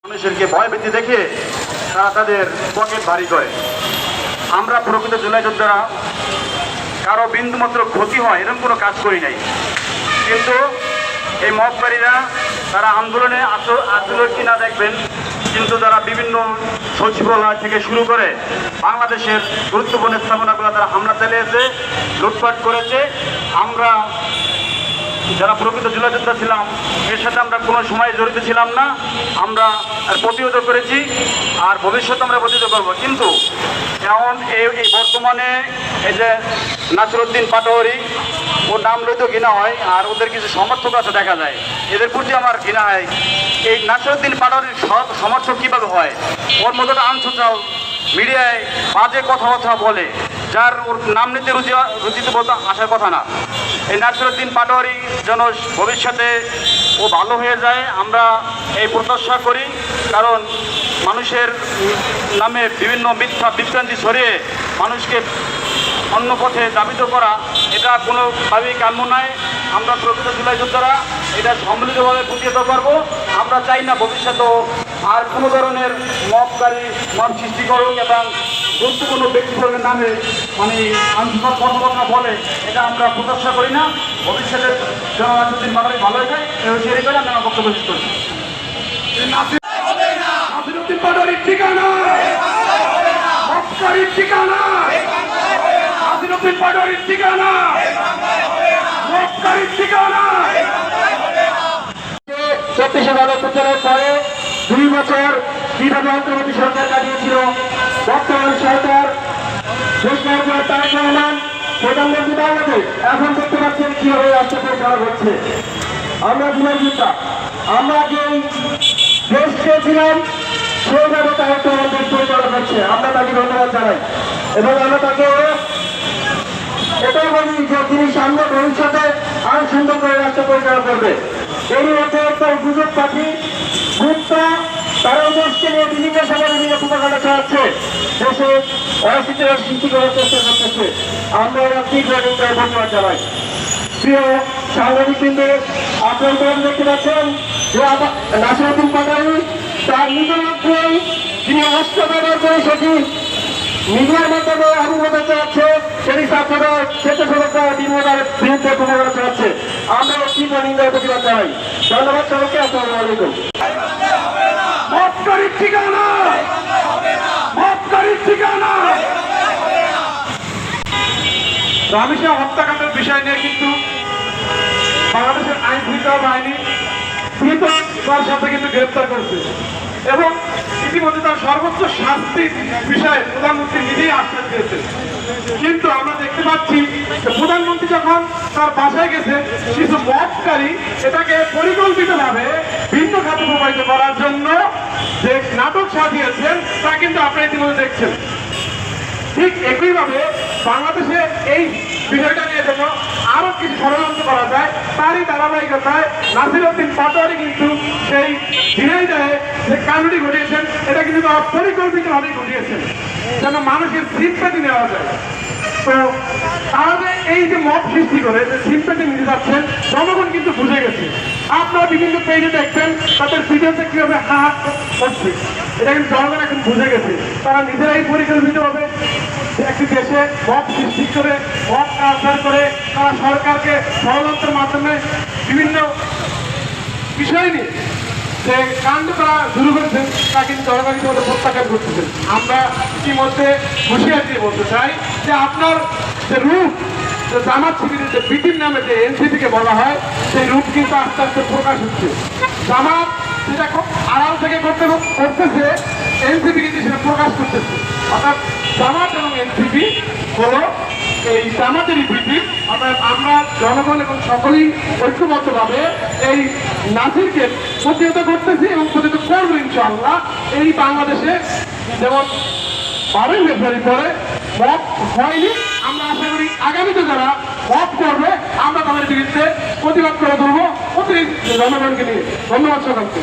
মানুষেরকে ভয়ভীতি দেখে তারা তাদের পকেট ভারী করে। আমরা প্রকৃত জুলাই যোদ্ধারা কারো বিন্দুমাত্র ক্ষতি হয় এরকম কোনো কাজ করি নাই, কিন্তু এই মবকারীরা তারা আন্দোলনে আসলে কিনা দেখবেন, কিন্তু তারা বিভিন্ন সচিবালয় থেকে শুরু করে বাংলাদেশের গুরুত্বপূর্ণ স্থাপনাগুলো তারা হামলা চালিয়েছে, লুটপাট করেছে। আমরা যারা প্রকৃত জুলাই যোদ্ধা ছিলাম এর সাথে আমরা কোনো সময় জড়িত ছিলাম না, আমরা প্রতিহত করেছি আর ভবিষ্যতে আমরা প্রতিহত করব। কিন্তু এখন এই বর্তমানে এই যে নাসিরউদ্দিন পাটোয়ারি, ওর নাম লইতেও ঘৃণা হয়, আর ওদের কিছু সমর্থক আছে দেখা যায়, এদের প্রতি আমার ঘৃণা হয়। এই নাসিরউদ্দিন পাটোয়ারির সমর্থক কীভাবে হয়? ওর মতো আনসোশাল মিডিয়ায় বাজে কথাবার্তা বলে, যার ওর নাম নিতে রুচিতে বলতে আসার কথা না। এই নাসিরউদ্দিন পাটোয়ারি যেন ভবিষ্যতে ও ভালো হয়ে যায় আমরা এই প্রত্যাশা করি, কারণ মানুষের নামে বিভিন্ন মিথ্যা বিভ্রান্তি ছড়িয়ে মানুষকে অন্য পথে দাবিত করা এটা কোনোভাবেই কাম্য নয়। আমরা প্রকৃত জুলাই যোদ্ধারা এটা সম্মিলিতভাবে প্রতিহত করব। আমরা চাই না ভবিষ্যতেও আর কোনো ধরনের মবকারী মব সৃষ্টি করুক এবং গুরুত্বপূর্ণ ব্যক্তিবর্গের নামে আন্তর্জাতিক কথাবার্তা বলে, এটা আমরা প্রত্যাশা করি না। ভবিষ্যতে যেন নাসিরউদ্দিন পাটোয়ারি ভালো হয়ে যায় সেই করে আমি আমার বক্তব্য শেষ করছি। নাসিরউদ্দিন পাটোয়ারির ঠিকানা, মবকারীর ঠিকানা, নাসিরউদ্দিন পাটোয়ারির ঠিকানা, মবকারীর ঠিকানা। 24 ভালো প্রচারের পরে 2 বছর কিভাবে অন্তর্বর্তী সরকার কাটিয়েছিল বর্তমান সরকার তারেক রহমান প্রধানমন্ত্রী বাংলাদেশ, এখন দেখতে পাচ্ছেন কিভাবে রাষ্ট্র পরিচালনা হচ্ছে। আমরা বিরোধিতা, আমরা যেই দেশ চেয়েছিলাম সেইভাবে তারেক রহমান দেশ পরিচালনা করছে, আমরা তাকে ধন্যবাদ জানাই এবং আমরা তাকে এটাই বলি যে তিনি সামনে ভবিষ্যতে আরো সুন্দর করে রাষ্ট্র পরিচালনা করবে। এর মধ্যে একটা গুজব পাখি গুপ্তা তারা দেশকে নিয়ে বিভিন্ন সময় বিভিন্ন প্রকার চালাচ্ছে, দেশে অস্থিতির সৃষ্টি করার চেষ্টা করতেছে। আমরা ধন্যবাদ জানাই। প্রিয় সাংবাদিক বৃন্দে, আপনারা দেখতে পাচ্ছেন যে নাসিরউদ্দিন পাটোয়ারি তার নিজের মধ্যেই তিনি অস্ত্র ব্যবহার করে সেটি মিডিয়ার মাধ্যমে অবগত চালাচ্ছে, সেটি ছাত্ররা স্বেচ্ছাসেবকরা বিরোধের বিরুদ্ধে প্রচারণা চালাচ্ছে। আমরা তীব্র নিন্দার প্রতিবাদ জানাই। ধন্যবাদ সবাইকে। আসসালামু আলাইকুম। মবকারীর ঠিকানা, মবকারীর ঠিকানা। রামেশা হত্যাকাণ্ডের বিষয় নিয়ে কিন্তু বাংলাদেশের আইন শৃঙ্খলা বাহিনী তার সাথে কিন্তু গ্রেপ্তার করেছে এবং ইতিমধ্যে তার সর্বোচ্চ শাস্তির বিষয়ে প্রধানমন্ত্রী নিজেই আশ্বাস দিয়েছে। কিন্তু আমরা দেখতে পাচ্ছি যে প্রধানমন্ত্রী যখন তার বাসায় গেছে, কিছু মবকারী এটাকে পরিকল্পিতভাবে ভিন্ন খাতে প্রবাহিত করার জন্য যে নাটক সাজিয়েছেন তা কিন্তু আপনারা ইতিমধ্যে দেখছেন। ঠিক একইভাবে বাংলাদেশে এই বিষয়টা নিয়ে যেন আরো কিছু ষড়যন্ত্র করা যায়, তারই ধারাবাহিকতায় নাসিরউদ্দিন পাটোয়ারি কিন্তু সেই ঝিনাইদহে যে কাণ্ডটি ঘটিয়েছেন এটা কিন্তু তারা পরিকল্পিতভাবেই ঘটিয়েছেন যেন মানুষের সিম্প্যাথি নেওয়া যায়। তো তাহলে এই যে মব সৃষ্টি করে যে সিম্প্যাথি নিতে যাচ্ছেন জনগণ কিন্তু বুঝে গেছে। আপনারা বিভিন্ন পেজে দেখবেন তাদের ভিডিওতে কিভাবে হাত করছে, এটা কিন্তু জনগণ এখন বুঝে গেছে। তারা নিজেরাই পরিকল্পিতভাবে একটি দেশে মব সৃষ্টি করে মব কালচার করে তারা সরকারকে ষড়যন্ত্রের মাধ্যমে বিভিন্ন বিষয় নিয়ে যে কাণ্ড তারা শুরু করেছেন তা কিন্তু জনগণ ইতিমধ্যে প্রত্যাখ্যান করতেছেন। আমরা ইতিমধ্যে হুঁশিয়ার দিয়ে বলতে চাই যে আপনার যে রূপ জামাত শিবিরের যে বিটির নামে যে এনসিপিকে বলা হয় সেই রূপ কিন্তু আস্তে আস্তে প্রকাশ হচ্ছে। জামাত সেটা খুব আড়াল থেকে করতেছে, এনসিপি কিন্তু সেটা প্রকাশ করতেছে। অর্থাৎ জামাত এবং এনসিপি হলো এই জামাতেরই বিটি। অর্থাৎ আমরা জনগণ এবং সকলেই ঐক্যবদ্ধভাবে এই নাসিরকে প্রতিহত করতেছি এবং প্রতিহত করবো ইনশাআল্লাহ। এই বাংলাদেশে যেমন 12 ফেব্রুয়ারি পরে মব হয়নি, আমরা আশা করি আগামীতে যারা মব করবে আমরা তাদের বিরুদ্ধে প্রতিবাদ করে ধরবো প্রতি জনগণকে নিয়ে। ধন্যবাদ সকলকে।